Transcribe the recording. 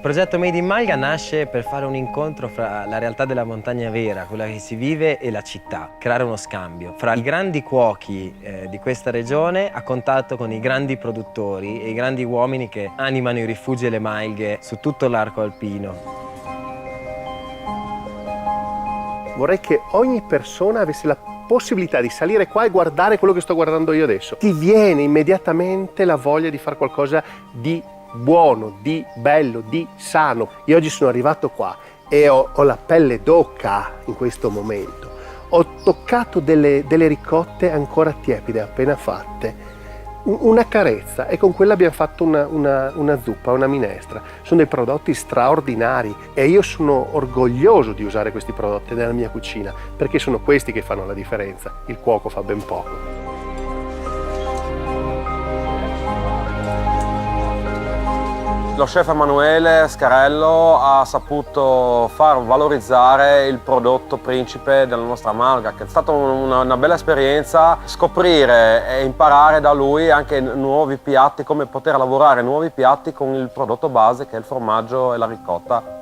progetto Made in Malga nasce per fare un incontro fra la realtà della montagna vera, quella che si vive, e la città, creare uno scambio fra i grandi cuochi di questa regione a contatto con i grandi produttori e i grandi uomini che animano i rifugi e le malghe su tutto l'arco alpino. Vorrei che ogni persona avesse la possibilità di salire qua e guardare quello che sto guardando io adesso. Ti viene immediatamente la voglia di fare qualcosa di buono, di bello, di sano. Io oggi sono arrivato qua e ho la pelle d'oca in questo momento. Ho toccato delle ricotte ancora tiepide, appena fatte. Una carezza, e con quella abbiamo fatto una zuppa, una minestra. Sono dei prodotti straordinari e io sono orgoglioso di usare questi prodotti nella mia cucina, perché sono questi che fanno la differenza. Il cuoco fa ben poco. Lo chef Emanuele Scarello ha saputo far valorizzare il prodotto principe della nostra Malga, che è stata una bella esperienza scoprire e imparare da lui anche nuovi piatti, come poter lavorare nuovi piatti con il prodotto base che è il formaggio e la ricotta.